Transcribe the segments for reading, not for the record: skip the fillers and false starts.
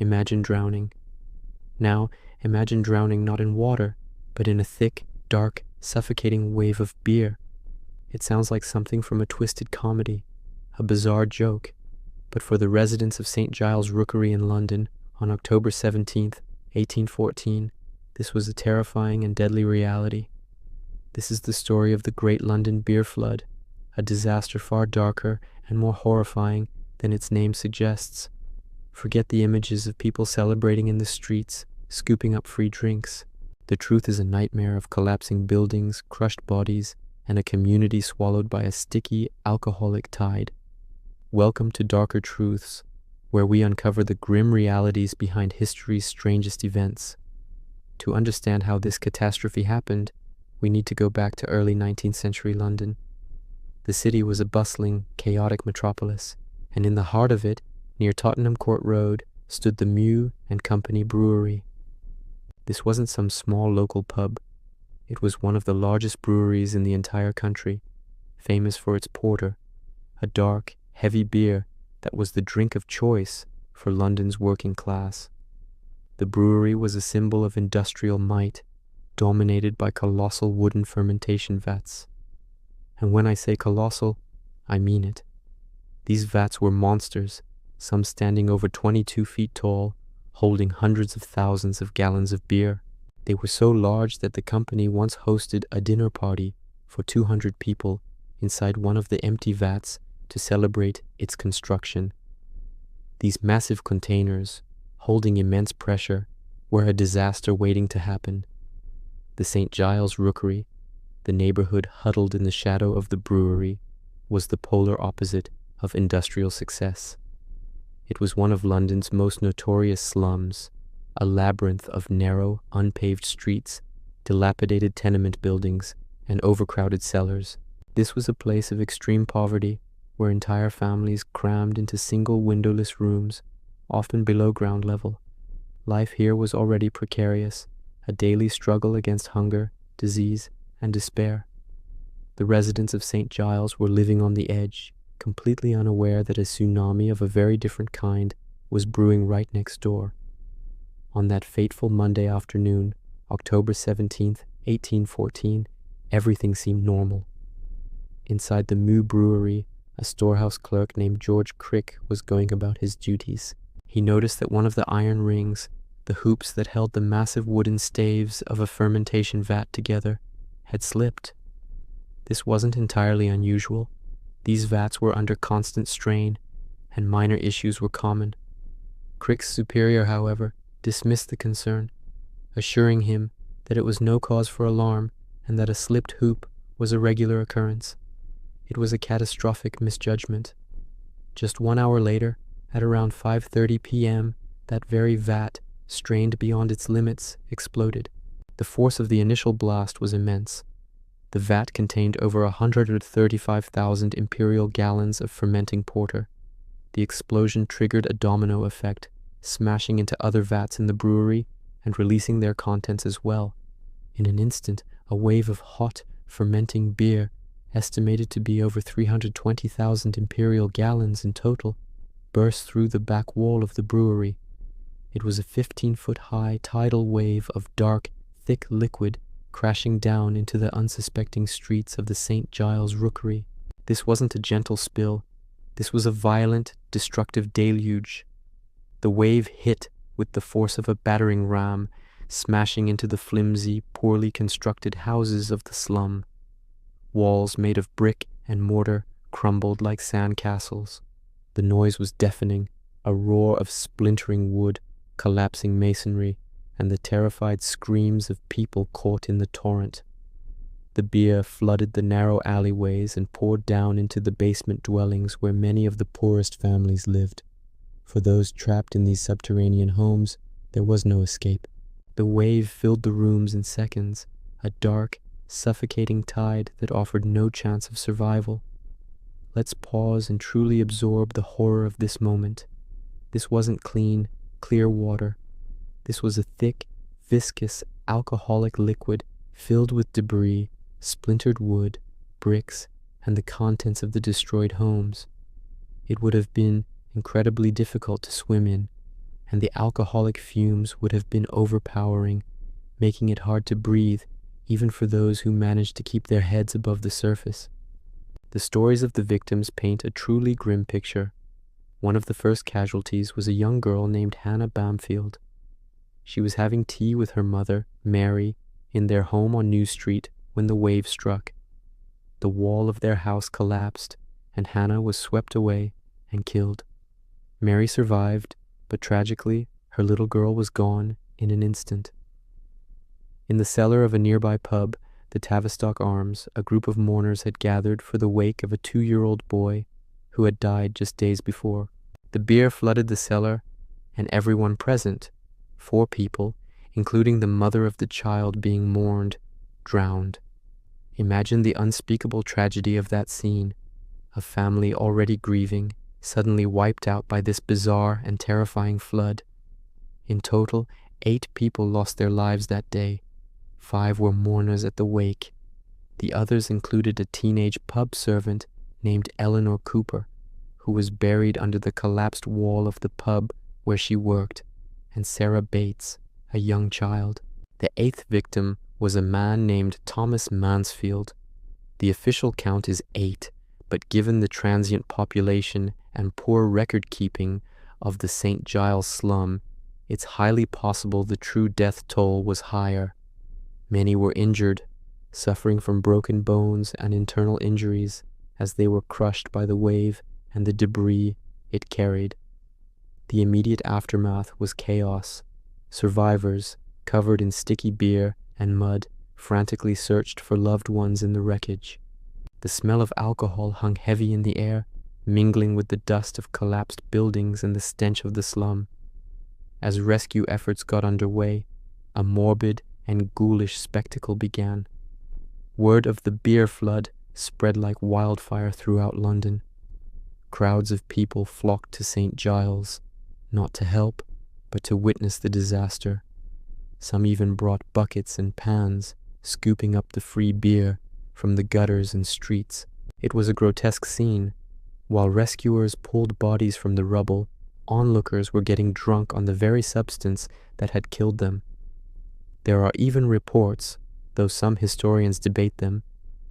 Imagine drowning. Now, imagine drowning not in water, but in a thick, dark, suffocating wave of beer. It sounds like something from a twisted comedy, a bizarre joke, but for the residents of St. Giles' Rookery in London on October 17th, 1814, this was a terrifying and deadly reality. This is the story of the Great London Beer Flood, a disaster far darker and more horrifying than its name suggests. Forget the images of people celebrating in the streets, scooping up free drinks. The truth is a nightmare of collapsing buildings, crushed bodies, and a community swallowed by a sticky, alcoholic tide. Welcome to Darker Truths, where we uncover the grim realities behind history's strangest events. To understand how this catastrophe happened, we need to go back to early 19th century London. The city was a bustling, chaotic metropolis, and in the heart of it, near Tottenham Court Road, stood the Mew and Company Brewery. This wasn't some small local pub. It was one of the largest breweries in the entire country, famous for its porter, a dark, heavy beer that was the drink of choice for London's working class. The brewery was a symbol of industrial might, dominated by colossal wooden fermentation vats. And when I say colossal, I mean it. These vats were monsters, some standing over 22 feet tall, holding hundreds of thousands of gallons of beer. They were so large that the company once hosted a dinner party for 200 people inside one of the empty vats to celebrate its construction. These massive containers, holding immense pressure, were a disaster waiting to happen. The St. Giles Rookery, the neighborhood huddled in the shadow of the brewery, was the polar opposite of industrial success. It was one of London's most notorious slums, a labyrinth of narrow, unpaved streets, dilapidated tenement buildings, and overcrowded cellars. This was a place of extreme poverty, where entire families crammed into single windowless rooms, often below ground level. Life here was already precarious, a daily struggle against hunger, disease, and despair. The residents of St. Giles were living on the edge, completely unaware that a tsunami of a very different kind was brewing right next door. On that fateful Monday afternoon, October 17th, 1814, everything seemed normal. Inside the Mew Brewery, a storehouse clerk named George Crick was going about his duties. He noticed that one of the iron rings, the hoops that held the massive wooden staves of a fermentation vat together, had slipped. This wasn't entirely unusual. These vats were under constant strain, and minor issues were common. Crick's superior, however, dismissed the concern, assuring him that it was no cause for alarm and that a slipped hoop was a regular occurrence. It was a catastrophic misjudgment. Just 1 hour later, at around 5:30 p.m., that very vat, strained beyond its limits, exploded. The force of the initial blast was immense. The vat contained over 135,000 imperial gallons of fermenting porter. The explosion triggered a domino effect, smashing into other vats in the brewery and releasing their contents as well. In an instant, a wave of hot, fermenting beer, estimated to be over 320,000 imperial gallons in total, burst through the back wall of the brewery. It was a 15-foot-high tidal wave of dark, thick liquid crashing down into the unsuspecting streets of the St. Giles Rookery. This wasn't a gentle spill. This was a violent, destructive deluge. The wave hit with the force of a battering ram, smashing into the flimsy, poorly constructed houses of the slum. Walls made of brick and mortar crumbled like sand castles. The noise was deafening, a roar of splintering wood, collapsing masonry, and the terrified screams of people caught in the torrent. The beer flooded the narrow alleyways and poured down into the basement dwellings where many of the poorest families lived. For those trapped in these subterranean homes, there was no escape. The wave filled the rooms in seconds, a dark, suffocating tide that offered no chance of survival. Let's pause and truly absorb the horror of this moment. This wasn't clean, clear water. This was a thick, viscous, alcoholic liquid filled with debris, splintered wood, bricks, and the contents of the destroyed homes. It would have been incredibly difficult to swim in, and the alcoholic fumes would have been overpowering, making it hard to breathe even for those who managed to keep their heads above the surface. The stories of the victims paint a truly grim picture. One of the first casualties was a young girl named Hannah Bamfield. She was having tea with her mother, Mary, in their home on New Street when the wave struck. The wall of their house collapsed, and Hannah was swept away and killed. Mary survived, but tragically, her little girl was gone in an instant. In the cellar of a nearby pub, the Tavistock Arms, a group of mourners had gathered for the wake of a 2-year-old boy who had died just days before. The beer flooded the cellar, and everyone present, 4 people, including the mother of the child being mourned, drowned. Imagine the unspeakable tragedy of that scene, a family already grieving, suddenly wiped out by this bizarre and terrifying flood. In total, 8 people lost their lives that day. 5 were mourners at the wake. The others included a teenage pub servant named Eleanor Cooper, who was buried under the collapsed wall of the pub where she worked, and Sarah Bates, a young child. The 8th victim was a man named Thomas Mansfield. The official count is 8, but given the transient population and poor record-keeping of the St. Giles slum, it's highly possible the true death toll was higher. Many were injured, suffering from broken bones and internal injuries as they were crushed by the wave and the debris it carried. The immediate aftermath was chaos. Survivors, covered in sticky beer and mud, frantically searched for loved ones in the wreckage. The smell of alcohol hung heavy in the air, mingling with the dust of collapsed buildings and the stench of the slum. As rescue efforts got underway, a morbid and ghoulish spectacle began. Word of the beer flood spread like wildfire throughout London. Crowds of people flocked to St. Giles, not to help, but to witness the disaster. Some even brought buckets and pans, scooping up the free beer from the gutters and streets. It was a grotesque scene. While rescuers pulled bodies from the rubble, onlookers were getting drunk on the very substance that had killed them. There are even reports, though some historians debate them,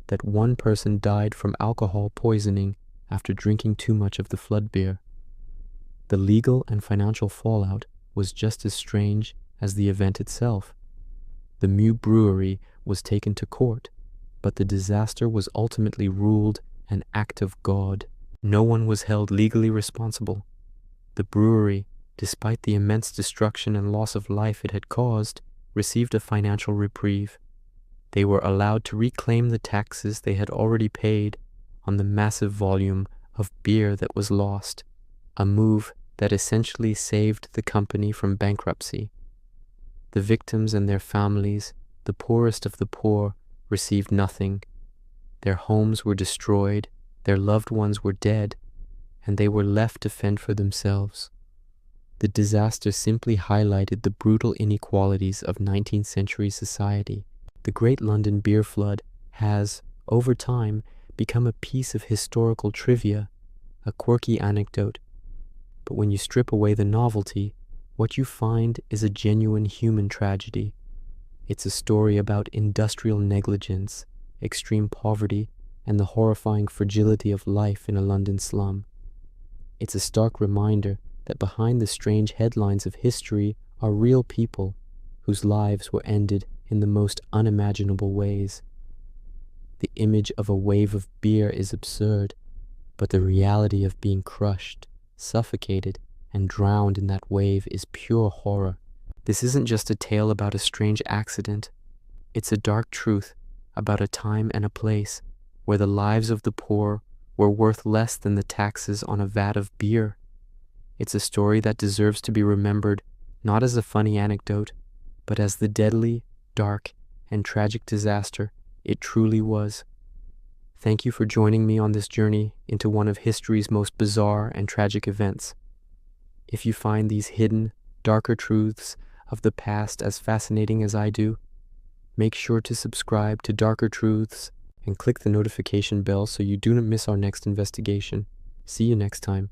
that one person died from alcohol poisoning after drinking too much of the flood beer. The legal and financial fallout was just as strange as the event itself. The Mew Brewery was taken to court, but the disaster was ultimately ruled an act of God. No one was held legally responsible. The brewery, despite the immense destruction and loss of life it had caused, received a financial reprieve. They were allowed to reclaim the taxes they had already paid on the massive volume of beer that was lost, a move that essentially saved the company from bankruptcy. The victims and their families, the poorest of the poor, received nothing. Their homes were destroyed, their loved ones were dead, and they were left to fend for themselves. The disaster simply highlighted the brutal inequalities of 19th century society. The Great London Beer Flood has, over time, become a piece of historical trivia, a quirky anecdote. But when you strip away the novelty, what you find is a genuine human tragedy. It's a story about industrial negligence, extreme poverty, and the horrifying fragility of life in a London slum. It's a stark reminder that behind the strange headlines of history are real people whose lives were ended in the most unimaginable ways. The image of a wave of beer is absurd, but the reality of being crushed, suffocated, and drowned in that wave is pure horror. This isn't just a tale about a strange accident. It's a dark truth about a time and a place where the lives of the poor were worth less than the taxes on a vat of beer. It's a story that deserves to be remembered not as a funny anecdote, but as the deadly, dark, and tragic disaster it truly was. Thank you for joining me on this journey into one of history's most bizarre and tragic events. If you find these hidden, darker truths of the past as fascinating as I do, make sure to subscribe to Darker Truths and click the notification bell so you do not miss our next investigation. See you next time.